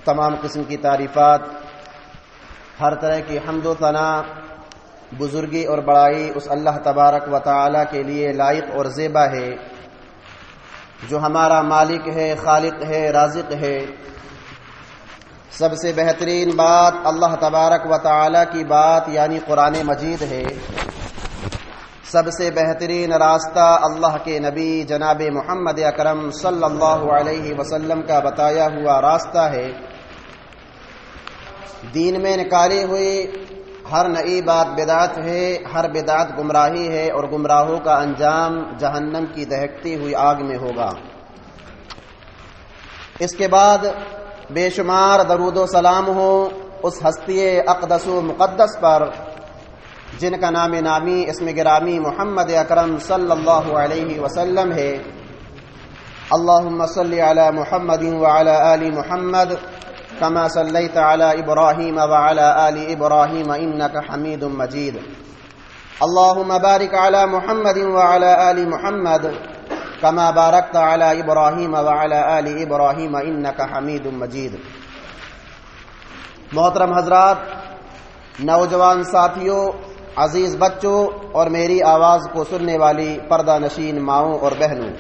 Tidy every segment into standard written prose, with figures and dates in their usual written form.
تمام قسم کی تعریفات، ہر طرح کی حمد و ثنا، بزرگی اور بڑائی اس اللہ تبارک و تعالی کے لیے لائق اور زیبا ہے جو ہمارا مالک ہے، خالق ہے، رازق ہے۔ سب سے بہترین بات اللہ تبارک و تعالی کی بات یعنی قرآن مجید ہے۔ سب سے بہترین راستہ اللہ کے نبی جناب محمد اکرم صلی اللہ علیہ وسلم کا بتایا ہوا راستہ ہے۔ دین میں نکالی ہوئی ہر نئی بات بدعت ہے، ہر بدعت گمراہی ہے، اور گمراہوں کا انجام جہنم کی دہکتی ہوئی آگ میں ہوگا۔ اس کے بعد بے شمار درود و سلام ہو اس ہستی اقدس و مقدس پر جن کا نام نامی اسم گرامی محمد اکرم صلی اللہ علیہ وسلم ہے۔ اللہم صلی علی محمد وعلی آل محمد كما صليت على إبراهيم وعلى آل إبراهيم إنك حميد مجيد اللهم بارك على محمد وعلى آل محمد كما باركت على إبراهيم وعلى آل إبراهيم إنك حميد مجيد۔ محترم حضرات، نوجوان ساتھیوں، عزیز بچوں اور میری آواز کو سننے والی پردہ نشین ماؤں اور بہنوں،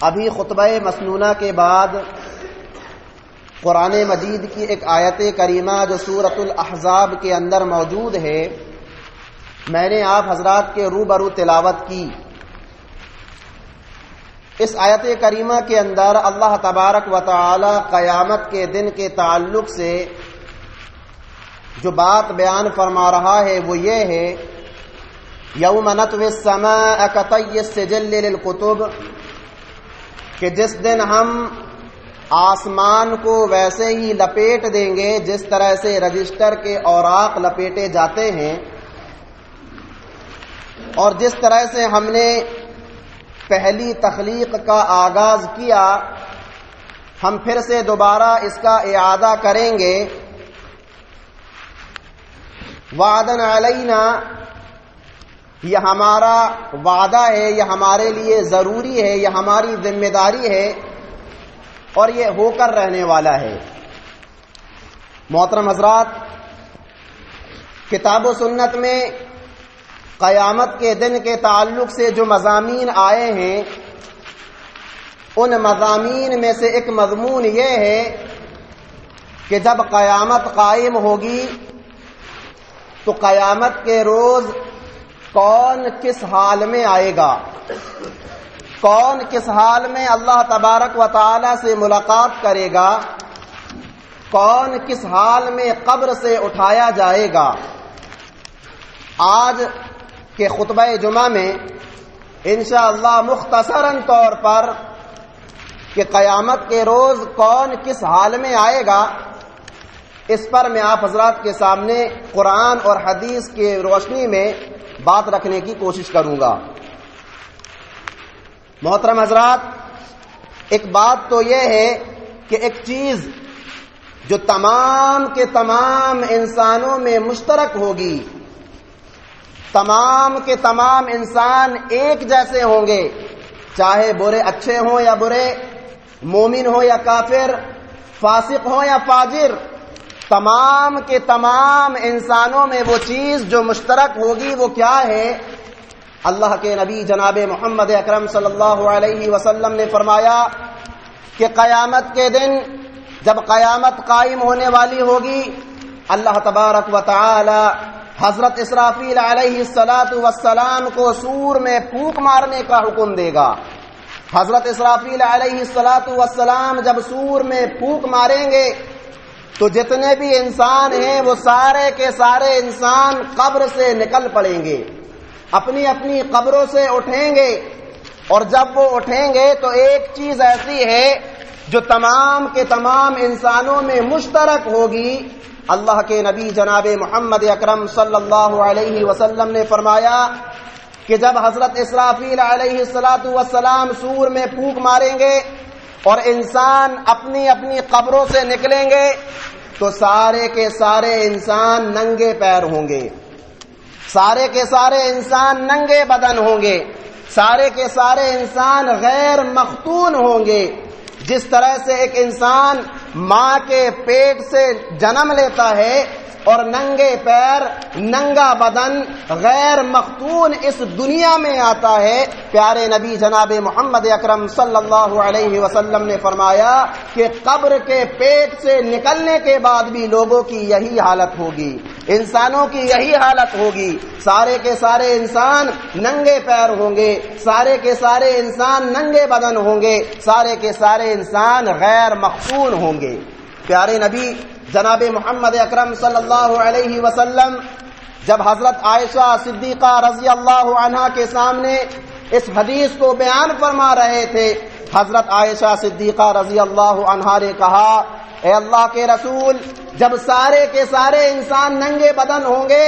ابھی خطبہ مسنونہ کے بعد قرآن مجید کی ایک آیت کریمہ جو سورۃ الاحزاب کے اندر موجود ہے میں نے آپ حضرات کے روبرو تلاوت کی۔ اس آیت کریمہ کے اندر اللہ تبارک و تعالی قیامت کے دن کے تعلق سے جو بات بیان فرما رہا ہے وہ یہ ہے، یوم نطوی السماء کطی السجل للکتب، کہ جس دن ہم آسمان کو ویسے ہی لپیٹ دیں گے جس طرح سے رجسٹر کے اوراق لپیٹے جاتے ہیں، اور جس طرح سے ہم نے پہلی تخلیق کا آغاز کیا ہم پھر سے دوبارہ اس کا اعادہ کریں گے۔ وعدن علینا، یہ ہمارا وعدہ ہے، یہ ہمارے لیے ضروری ہے، یہ ہماری ذمہ داری ہے، اور یہ ہو کر رہنے والا ہے۔ محترم حضرات، کتاب و سنت میں قیامت کے دن کے تعلق سے جو مضامین آئے ہیں ان مضامین میں سے ایک مضمون یہ ہے کہ جب قیامت قائم ہوگی تو قیامت کے روز کون کس حال میں آئے گا، کون کس حال میں اللہ تبارک و تعالی سے ملاقات کرے گا، کون کس حال میں قبر سے اٹھایا جائے گا۔ آج کے خطبہ جمعہ میں انشاءاللہ مختصراً طور پر کہ قیامت کے روز کون کس حال میں آئے گا اس پر میں آپ حضرات کے سامنے قرآن اور حدیث کی روشنی میں بات رکھنے کی کوشش کروں گا۔ محترم حضرات، ایک بات تو یہ ہے کہ ایک چیز جو تمام کے تمام انسانوں میں مشترک ہوگی، تمام کے تمام انسان ایک جیسے ہوں گے، چاہے برے اچھے ہوں یا برے، مومن ہوں یا کافر، فاسق ہوں یا فاجر، تمام کے تمام انسانوں میں وہ چیز جو مشترک ہوگی وہ کیا ہے؟ اللہ کے نبی جناب محمد اکرم صلی اللہ علیہ وسلم نے فرمایا کہ قیامت کے دن جب قیامت قائم ہونے والی ہوگی اللہ تبارک و تعالی حضرت اسرافیل علیہ السلام کو سور میں پھونک مارنے کا حکم دے گا۔ حضرت اسرافیل علیہ السلام جب سور میں پھونک ماریں گے تو جتنے بھی انسان ہیں وہ سارے کے سارے انسان قبر سے نکل پڑیں گے، اپنی اپنی قبروں سے اٹھیں گے، اور جب وہ اٹھیں گے تو ایک چیز ایسی ہے جو تمام کے تمام انسانوں میں مشترک ہوگی۔ اللہ کے نبی جناب محمد اکرم صلی اللہ علیہ وسلم نے فرمایا کہ جب حضرت اسرافیل علیہ السلام سور میں پھونک ماریں گے اور انسان اپنی اپنی قبروں سے نکلیں گے تو سارے کے سارے انسان ننگے پیر ہوں گے، سارے کے سارے انسان ننگے بدن ہوں گے، سارے کے سارے انسان غیر مختون ہوں گے۔ جس طرح سے ایک انسان ماں کے پیٹ سے جنم لیتا ہے اور ننگے پیر ننگا بدن غیر مختون اس دنیا میں آتا ہے، پیارے نبی جناب محمد اکرم صلی اللہ علیہ وسلم نے فرمایا کہ قبر کے پیٹ سے نکلنے کے بعد بھی لوگوں کی یہی حالت ہوگی، انسانوں کی یہی حالت ہوگی، سارے کے سارے انسان ننگے پیر ہوں گے، سارے کے سارے انسان ننگے بدن ہوں گے، سارے کے سارے انسان غیر مختون ہوں گے۔ پیارے نبی جناب محمد اکرم صلی اللہ علیہ وسلم جب حضرت عائشہ صدیقہ رضی اللہ عنہا کے سامنے اس حدیث کو بیان فرما رہے تھے، حضرت عائشہ صدیقہ رضی اللہ عنہا نے کہا، اے اللہ کے رسول، جب سارے کے سارے انسان ننگے بدن ہوں گے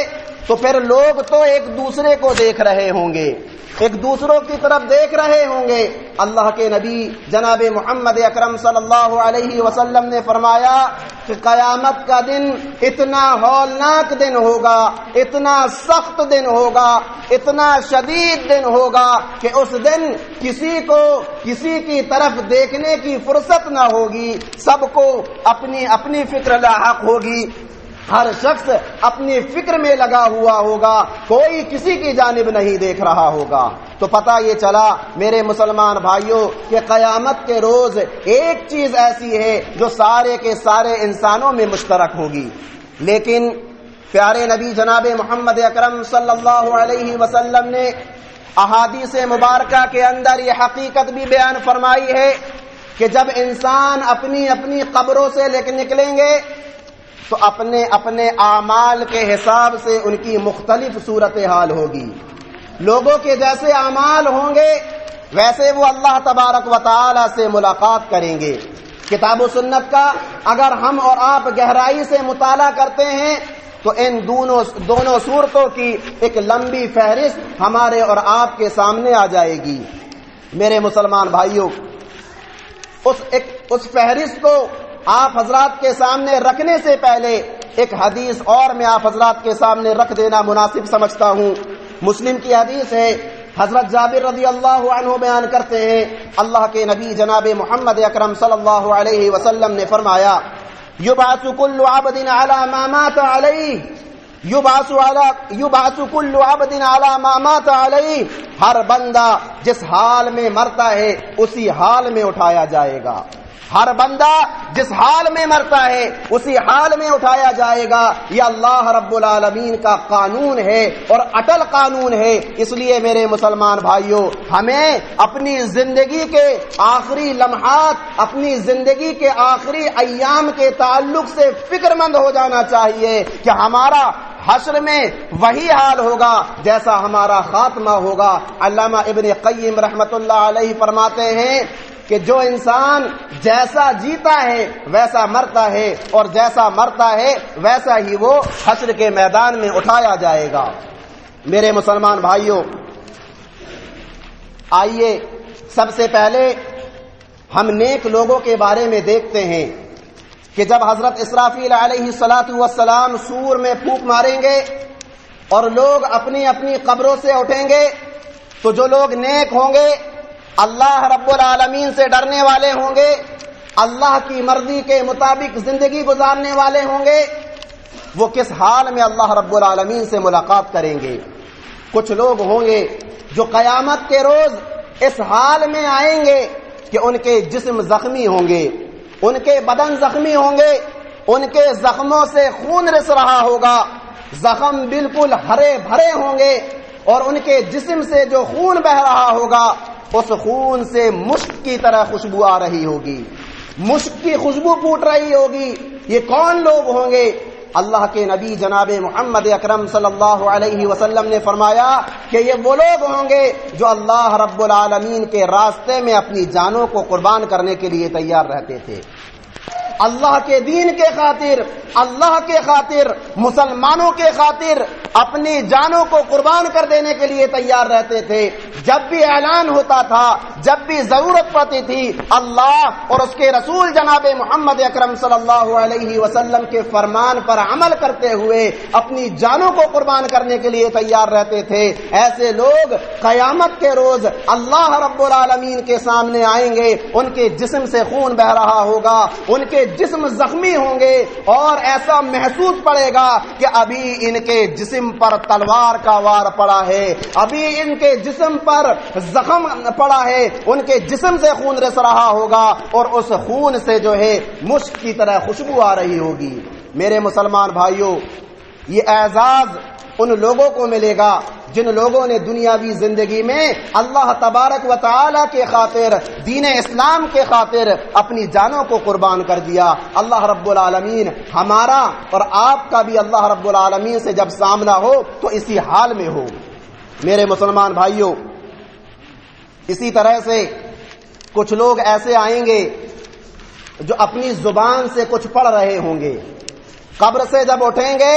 تو پھر لوگ تو ایک دوسرے کو دیکھ رہے ہوں گے، ایک دوسروں کی طرف دیکھ رہے ہوں گے۔ اللہ کے نبی جناب محمد اکرم صلی اللہ علیہ وسلم نے فرمایا کہ قیامت کا دن اتنا ہولناک دن ہوگا، اتنا سخت دن ہوگا، اتنا شدید دن ہوگا کہ اس دن کسی کو کسی کی طرف دیکھنے کی فرصت نہ ہوگی، سب کو اپنی اپنی فکر لاحق ہوگی، ہر شخص اپنی فکر میں لگا ہوا ہوگا، کوئی کسی کی جانب نہیں دیکھ رہا ہوگا۔ تو پتہ یہ چلا میرے مسلمان بھائیوں کہ قیامت کے روز ایک چیز ایسی ہے جو سارے کے سارے انسانوں میں مشترک ہوگی، لیکن پیارے نبی جناب محمد اکرم صلی اللہ علیہ وسلم نے احادیث مبارکہ کے اندر یہ حقیقت بھی بیان فرمائی ہے کہ جب انسان اپنی اپنی قبروں سے نکلیں گے تو اپنے اپنے اعمال کے حساب سے ان کی مختلف صورتحال ہوگی۔ لوگوں کے جیسے اعمال ہوں گے ویسے وہ اللہ تبارک و تعالی سے ملاقات کریں گے۔ کتاب و سنت کا اگر ہم اور آپ گہرائی سے مطالعہ کرتے ہیں تو ان دونوں صورتوں کی ایک لمبی فہرست ہمارے اور آپ کے سامنے آ جائے گی۔ میرے مسلمان بھائیوں، اس فہرست کو آپ حضرات کے سامنے رکھنے سے پہلے ایک حدیث اور میں آپ حضرات کے سامنے رکھ دینا مناسب سمجھتا ہوں۔ مسلم کی حدیث ہے، حضرت جابر رضی اللہ عنہ بیان کرتے ہیں، اللہ کے نبی جناب محمد اکرم صلی اللہ علیہ وسلم نے فرمایا، یبعث کل عبد علی ما مات علیہ، یبعث کل عبد علی ما مات علیہ، ہر بندہ جس حال میں مرتا ہے اسی حال میں اٹھایا جائے گا، ہر بندہ جس حال میں مرتا ہے اسی حال میں اٹھایا جائے گا۔ یہ اللہ رب العالمین کا قانون ہے اور اٹل قانون ہے۔ اس لیے میرے مسلمان بھائیوں، ہمیں اپنی زندگی کے آخری لمحات، اپنی زندگی کے آخری ایام کے تعلق سے فکر مند ہو جانا چاہیے کہ ہمارا حشر میں وہی حال ہوگا جیسا ہمارا خاتمہ ہوگا۔ علامہ ابن قیم رحمۃ اللہ علیہ فرماتے ہیں کہ جو انسان جیسا جیتا ہے ویسا مرتا ہے اور جیسا مرتا ہے ویسا ہی وہ حشر کے میدان میں اٹھایا جائے گا۔ میرے مسلمان بھائیوں، آئیے سب سے پہلے ہم نیک لوگوں کے بارے میں دیکھتے ہیں کہ جب حضرت اسرافیل علیہ الصلاۃ والسلام سور میں پھونک ماریں گے اور لوگ اپنی اپنی قبروں سے اٹھیں گے تو جو لوگ نیک ہوں گے، اللہ رب العالمین سے ڈرنے والے ہوں گے، اللہ کی مرضی کے مطابق زندگی گزارنے والے ہوں گے، وہ کس حال میں اللہ رب العالمین سے ملاقات کریں گے؟ کچھ لوگ ہوں گے جو قیامت کے روز اس حال میں آئیں گے کہ ان کے جسم زخمی ہوں گے، ان کے بدن زخمی ہوں گے، ان کے زخموں سے خون رس رہا ہوگا، زخم بالکل ہرے بھرے ہوں گے اور ان کے جسم سے جو خون بہ رہا ہوگا اس خون سے مشک کی طرح خوشبو آ رہی ہوگی، مشک کی خوشبو پھوٹ رہی ہوگی۔ یہ کون لوگ ہوں گے؟ اللہ کے نبی جناب محمد اکرم صلی اللہ علیہ وسلم نے فرمایا کہ یہ وہ لوگ ہوں گے جو اللہ رب العالمین کے راستے میں اپنی جانوں کو قربان کرنے کے لیے تیار رہتے تھے، اللہ کے دین کے خاطر، اللہ کے خاطر، مسلمانوں کے خاطر اپنی جانوں کو قربان کر دینے کے لیے تیار رہتے تھے۔ جب بھی اعلان ہوتا تھا، جب بھی ضرورت پڑتی تھی، اللہ اور اس کے رسول جناب محمد اکرم صلی اللہ علیہ وسلم کے فرمان پر عمل کرتے ہوئے اپنی جانوں کو قربان کرنے کے لیے تیار رہتے تھے۔ ایسے لوگ قیامت کے روز اللہ رب العالمین کے سامنے آئیں گے، ان کے جسم سے خون بہ رہا ہوگا، ان کے جسم زخمی ہوں گے، اور ایسا محسوس پڑے گا کہ ابھی ان کے جسم پر تلوار کا وار پڑا ہے، ابھی ان کے جسم پر زخم پڑا ہے، ان کے جسم سے خون رس رہا ہوگا، اور اس خون سے جو ہے مشک کی طرح خوشبو آ رہی ہوگی۔ میرے مسلمان بھائیوں، یہ اعزاز ان لوگوں کو ملے گا جن لوگوں نے دنیاوی زندگی میں اللہ تبارک و تعالی کے خاطر، دین اسلام کے خاطر اپنی جانوں کو قربان کر دیا۔ اللہ رب العالمین ہمارا اور آپ کا بھی اللہ رب العالمین سے جب سامنا ہو تو اسی حال میں ہو۔ میرے مسلمان بھائیوں، اسی طرح سے کچھ لوگ ایسے آئیں گے جو اپنی زبان سے کچھ پڑھ رہے ہوں گے، قبر سے جب اٹھیں گے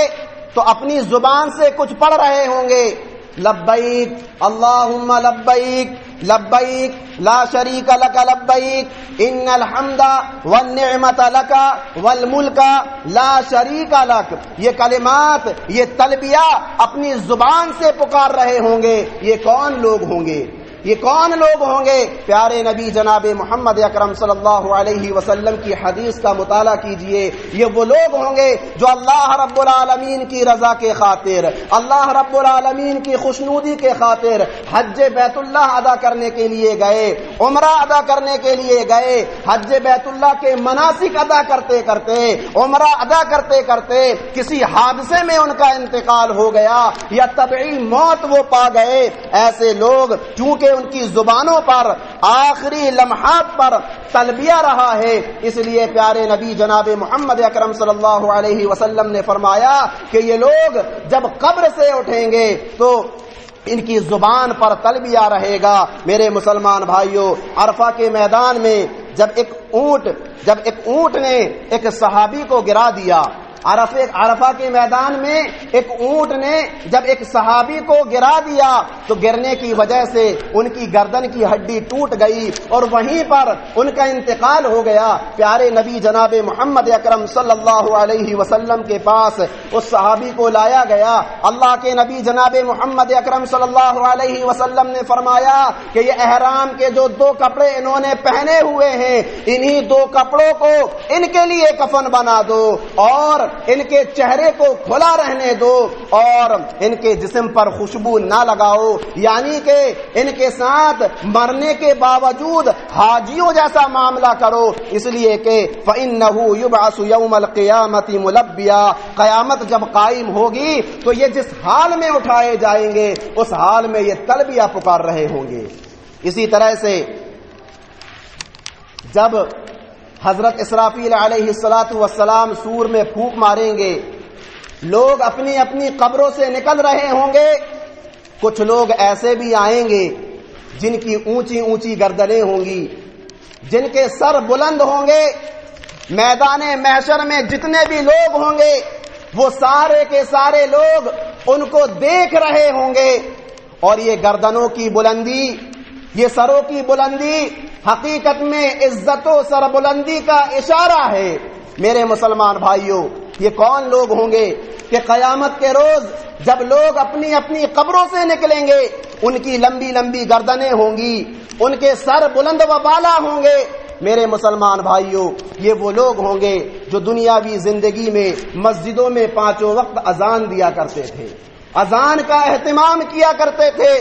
تو اپنی زبان سے کچھ پڑھ رہے ہوں گے، لبیک اللہم لبیک لبیک لا شریک لک لبیک ان الحمد والنعمت لک والملک لا شریک لک۔ یہ کلمات، یہ تلبیہ اپنی زبان سے پکار رہے ہوں گے۔ یہ کون لوگ ہوں گے؟ یہ کون لوگ ہوں گے؟ پیارے نبی جناب محمد اکرم صلی اللہ علیہ وسلم کی حدیث کا مطالعہ کیجئے۔ یہ وہ لوگ ہوں گے جو اللہ رب العالمین کی رضا کے خاطر، اللہ رب العالمین کی خوشنودی کے خاطر حج بیت اللہ ادا کرنے کے لیے گئے، عمرہ ادا کرنے کے لیے گئے، حج بیت اللہ کے مناسک ادا کرتے کرتے، عمرہ ادا کرتے کرتے کسی حادثے میں ان کا انتقال ہو گیا یا طبعی موت وہ پا گئے۔ ایسے لوگ چونکہ ان کی زبانوں پر آخری لمحات پر تلبیہ رہا ہے، اس لیے پیارے نبی جناب محمد اکرم صلی اللہ علیہ وسلم نے فرمایا کہ یہ لوگ جب قبر سے اٹھیں گے تو ان کی زبان پر تلبیہ رہے گا۔ میرے مسلمان بھائیوں، عرفہ کے میدان میں جب ایک اونٹ نے ایک صحابی کو گرا دیا، عرفہ کے میدان میں ایک اونٹ نے جب ایک صحابی کو گرا دیا تو گرنے کی وجہ سے ان کی گردن کی ہڈی ٹوٹ گئی اور وہیں پر ان کا انتقال ہو گیا۔ پیارے نبی جناب محمد اکرم صلی اللہ علیہ وسلم کے پاس اس صحابی کو لایا گیا۔ اللہ کے نبی جناب محمد اکرم صلی اللہ علیہ وسلم نے فرمایا کہ یہ احرام کے جو 2 کپڑے انہوں نے پہنے ہوئے ہیں، انہی 2 کپڑوں کو ان کے لیے کفن بنا دو اور ان کے چہرے کو کھلا رہنے دو اور ان کے جسم پر خوشبو نہ لگاؤ، یعنی کہ ان کے ساتھ مرنے کے باوجود حاجیوں جیسا معاملہ کرو، اس لیے کہ فَإِنَّهُ يُبْعَثُ يَوْمَ الْقِيَامَةِ مُلَبِّيًا۔ قیامت جب قائم ہوگی تو یہ جس حال میں اٹھائے جائیں گے اس حال میں یہ تلبیہ پکار رہے ہوں گے۔ اسی طرح سے جب حضرت اسرافیل علیہ السلام سور میں پھونک ماریں گے، لوگ اپنی اپنی قبروں سے نکل رہے ہوں گے۔ کچھ لوگ ایسے بھی آئیں گے جن کی اونچی اونچی گردنیں ہوں گی، جن کے سر بلند ہوں گے۔ میدان محشر میں جتنے بھی لوگ ہوں گے وہ سارے کے سارے لوگ ان کو دیکھ رہے ہوں گے، اور یہ گردنوں کی بلندی، یہ سروں کی بلندی حقیقت میں عزت و سربلندی کا اشارہ ہے۔ میرے مسلمان بھائیوں، یہ کون لوگ ہوں گے کہ قیامت کے روز جب لوگ اپنی اپنی قبروں سے نکلیں گے، ان کی لمبی لمبی گردنیں ہوں گی، ان کے سر بلند و بالا ہوں گے۔ میرے مسلمان بھائیوں، یہ وہ لوگ ہوں گے جو دنیاوی زندگی میں مسجدوں میں 5 وقت اذان دیا کرتے تھے، اذان کا اہتمام کیا کرتے تھے،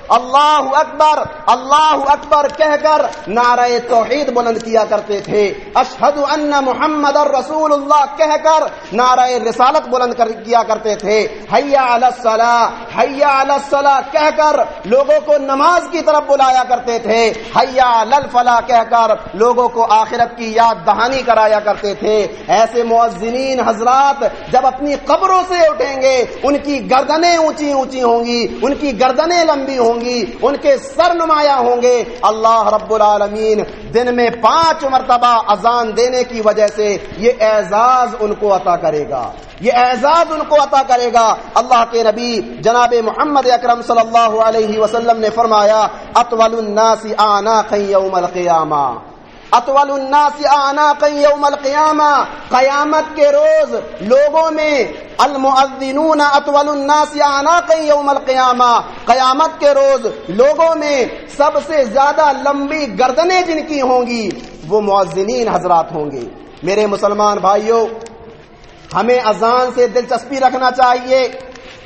اللہ اکبر کہہ کر نعرہ توحید بلند کیا کرتے تھے، اشہد ان محمد رسول اللہ کہہ کر نعرہ رسالت بلند کیا کرتے تھے، حی علی الصلاۃ کہہ کر لوگوں کو نماز کی طرف بلایا کرتے تھے، حی علی الفلاح کہہ کر لوگوں کو آخرت کی یاد دہانی کرایا کرتے تھے۔ ایسے مؤذنین حضرات جب اپنی قبروں سے اٹھیں گے، ان کی گردنیں اونچی اونچی ہوں گی، ان کی گردنیں لمبی ہوں گی، ان کے سر نمایاں ہوں گے۔ اللہ رب العالمین دن میں 5 مرتبہ اذان دینے کی وجہ سے یہ اعزاز ان کو عطا کرے گا۔ یہ اعزاز ان کو عطا کرے گا۔ اللہ کے نبی جناب محمد اکرم صلی اللہ علیہ وسلم نے فرمایا اطول الناس اعناقا یوم القیامہ، اطول الناس اعناقا یوم القیامہ، قیامت کے روز لوگوں میں المؤذنون اطول الناس اعناقا یوم القیامہ، قیامت کے روز لوگوں میں سب سے زیادہ لمبی گردنیں جن کی ہوں گی وہ مؤذنین حضرات ہوں گے۔ میرے مسلمان بھائیوں، ہمیں اذان سے دلچسپی رکھنا چاہیے،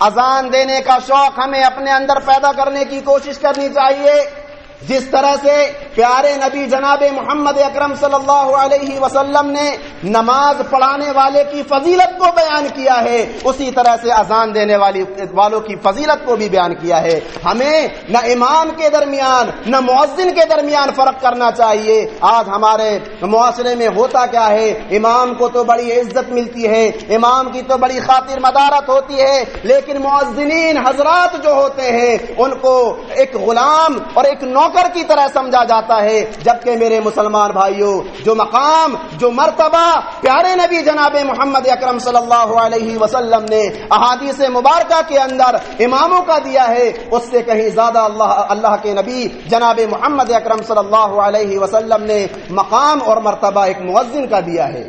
اذان دینے کا شوق ہمیں اپنے اندر پیدا کرنے کی کوشش کرنی چاہیے۔ جس طرح سے پیارے نبی جناب محمد اکرم صلی اللہ علیہ وسلم نے نماز پڑھانے والے کی فضیلت کو بیان کیا ہے، اسی طرح سے اذان دینے والوں کی فضیلت کو بھی بیان کیا ہے۔ ہمیں نہ امام کے درمیان نہ مؤذن کے درمیان فرق کرنا چاہیے۔ آج ہمارے معاشرے میں ہوتا کیا ہے، امام کو تو بڑی عزت ملتی ہے، امام کی تو بڑی خاطر مدارت ہوتی ہے، لیکن مؤذنین حضرات جو ہوتے ہیں ان کو ایک غلام اور ایک نوکر کی طرح سمجھا جاتا ہے، جبکہ میرے مسلمان بھائیوں جو مقام جو مرتبہ پیارے نبی جناب محمد اکرم صلی اللہ علیہ وسلم نے احادیث مبارکہ کے اندر اماموں کا دیا ہے، اس سے کہیں زیادہ اللہ کے نبی جناب محمد اکرم صلی اللہ علیہ وسلم نے مقام اور مرتبہ ایک مؤذن کا دیا ہے۔